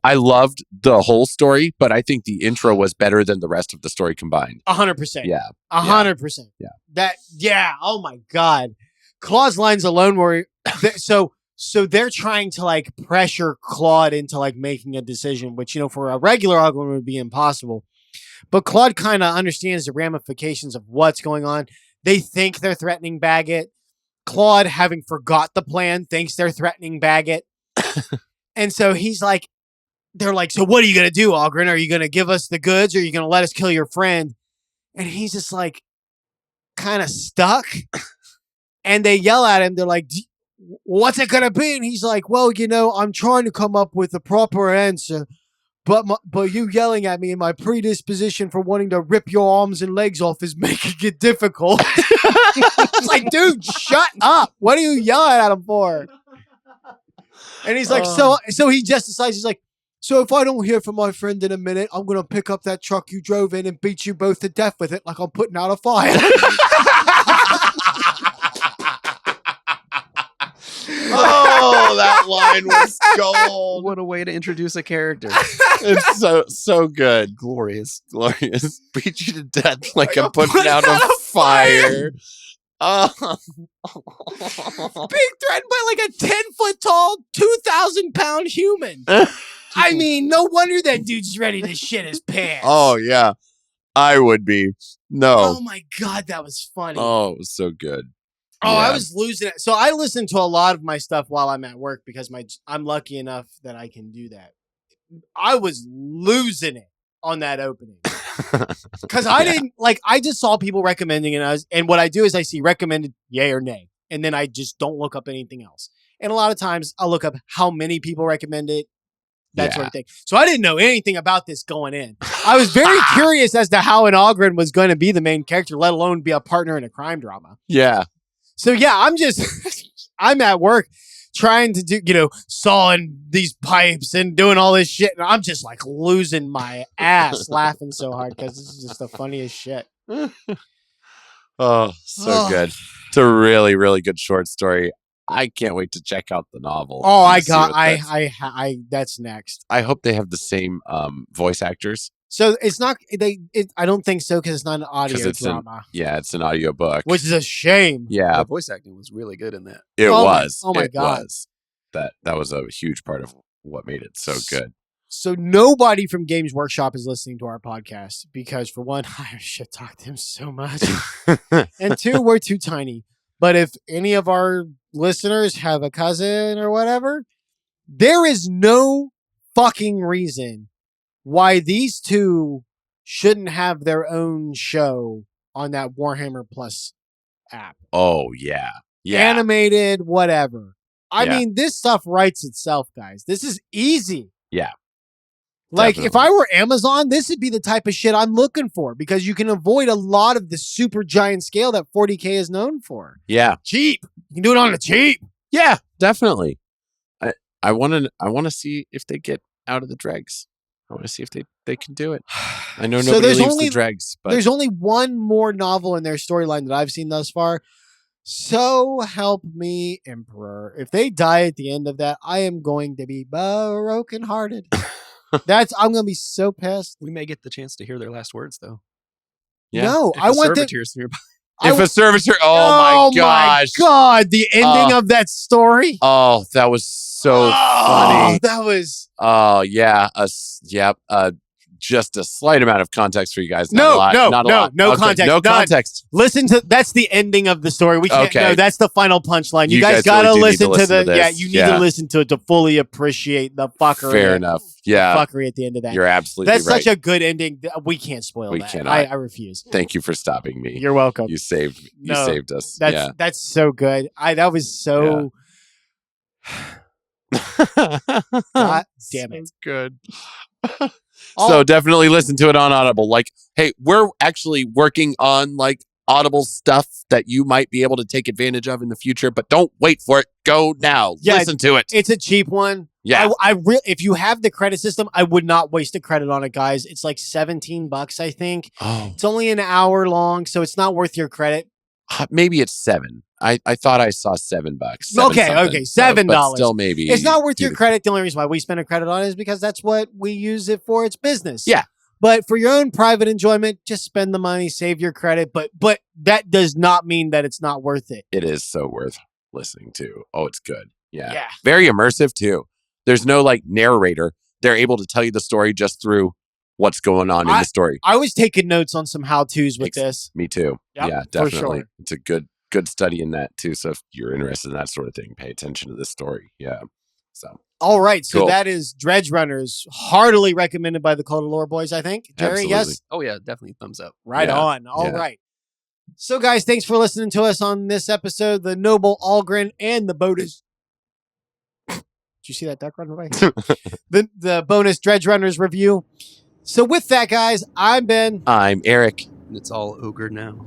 I loved the whole story, but I think the intro was better than the rest of the story combined. 100%. Yeah. 100%. Yeah. Oh my God. Claude's lines alone were so they're trying to like pressure Claude into like making a decision, which, for a regular Ogryn would be impossible. But Claude kind of understands the ramifications of what's going on. They think they're threatening Baggett. Claude, having forgot the plan, thinks they're threatening Baggett. And so they're like, so what are you going to do, Ogryn? Are you going to give us the goods or are you going to let us kill your friend? And he's just like kind of stuck. And they yell at him. They're like, what's it going to be? And he's like, well, I'm trying to come up with a proper answer. But you yelling at me and my predisposition for wanting to rip your arms and legs off is making it difficult. It's like, dude, shut up. What are you yelling at him for? And he's like, so he just decides, he's like, so if I don't hear from my friend in a minute, I'm going to pick up that truck you drove in and beat you both to death with it like I'm putting out a fire. Oh, that line was gold. What a way to introduce a character. It's so good. Glorious. Beat you to death like I'm putting out a fire. Oh. Being threatened by like a 10-foot tall, 2,000-pound human. I mean, no wonder that dude's ready to shit his pants. Oh, yeah. I would be. No. Oh my God, that was funny. Oh, it was so good. Oh, Yeah. I was losing it. So I listen to a lot of my stuff while I'm at work because I'm lucky enough that I can do that. I was losing it on that opening because I just saw people recommending it, and what I do is I see recommended yay or nay, and then I just don't look up anything else. And a lot of times I'll look up how many people recommend it, that sort of thing. So I didn't know anything about this going in. I was very curious as to how an Ogryn was going to be the main character, let alone be a partner in a crime drama. Yeah. So yeah, I'm at work trying to do, sawing these pipes and doing all this shit. And I'm just like losing my ass laughing so hard because this is just the funniest shit. Oh, so good. It's a really, really good short story. I can't wait to check out the novel. Oh, and that's next. I hope they have the same voice actors. So it's not, I don't think so because it's not an audio drama. It's an audiobook. Which is a shame. Yeah. The voice acting was really good in that. It was. Oh my God. That was a huge part of what made it so good. So nobody from Games Workshop is listening to our podcast because for one, I shit talked him so much. And two, we're too tiny. But if any of our listeners have a cousin or whatever, there is no fucking reason why these two shouldn't have their own show on that Warhammer Plus app. Oh, yeah. Yeah. Animated, whatever. I Yeah. mean, this stuff writes itself, guys. This is easy. Yeah. Like, Definitely. if I were Amazon, this would be the type of shit I'm looking for because you can avoid a lot of the super giant scale that 40K is known for. Yeah. Cheap. You can do it on the cheap. Yeah, definitely. I want to see if they get out of the dregs. I want to see if they can do it. I know So nobody there's leaves only- the dregs, but There's only one more novel in their storyline that I've seen thus far. So help me, Emperor. If they die at the end of that, I am going to be brokenhearted. I'm going to be so pissed. We may get the chance to hear their last words, though. yeah. No, If I the want them. servitors nearby. If a servitor, oh my gosh, God, the ending of that story. oh, that was so funny. That was. Oh yeah, just a slight amount of context for you guys. No context. No context. Listen to that's the ending of the story. We can't. Okay. No, that's the final punchline. You guys really gotta do listen need to the. this. Yeah, you need to listen to it to fully appreciate the fuckery. Fair enough. Yeah, fuckery at the end of that. You're absolutely That's right. such a good ending. We can't spoil We that. cannot. I refuse. Thank you for stopping me. You're welcome. You saved us. That's so good. That was so. God damn it. So good. So definitely listen to it on Audible. Like, hey, we're actually working on like Audible stuff that you might be able to take advantage of in the future, but don't wait for it. Go now. Yeah, listen to it. It's a cheap one. Yeah. If you have the credit system, I would not waste a credit on it, guys. It's like $17, I think. Oh, It's only an hour long, so it's not worth your credit. maybe it's $7. I thought I saw $7. Okay, $7. But still, maybe It's not worth your credit. The only reason why we spend a credit on it is because that's what we use it for. It's business. Yeah. But for your own private enjoyment, just spend the money, save your credit. But that does not mean that it's not worth it. It is so worth listening to. Oh, it's good. Yeah. Yeah. Very immersive too. There's no like narrator. They're able to tell you the story just through what's going on in the story. I was taking notes on some how-tos with this. Me too. Yep, yeah, for definitely. sure. It's a good study in that too. So if you're interested in that sort of thing, pay attention to this story. Yeah. So. All right. So Cool. that is Dredge Runners, heartily recommended by the Cult of Lore boys, I think. Jerry, Absolutely. yes? Oh yeah, definitely thumbs up. Right Yeah. on. All Yeah. right. So, guys, thanks for listening to us on this episode. The Noble Ogryn and the bonus. Did you see that duck run away? the bonus Dredge Runners review. So, with that, guys, I'm Ben. I'm Eric. And it's all ogre now.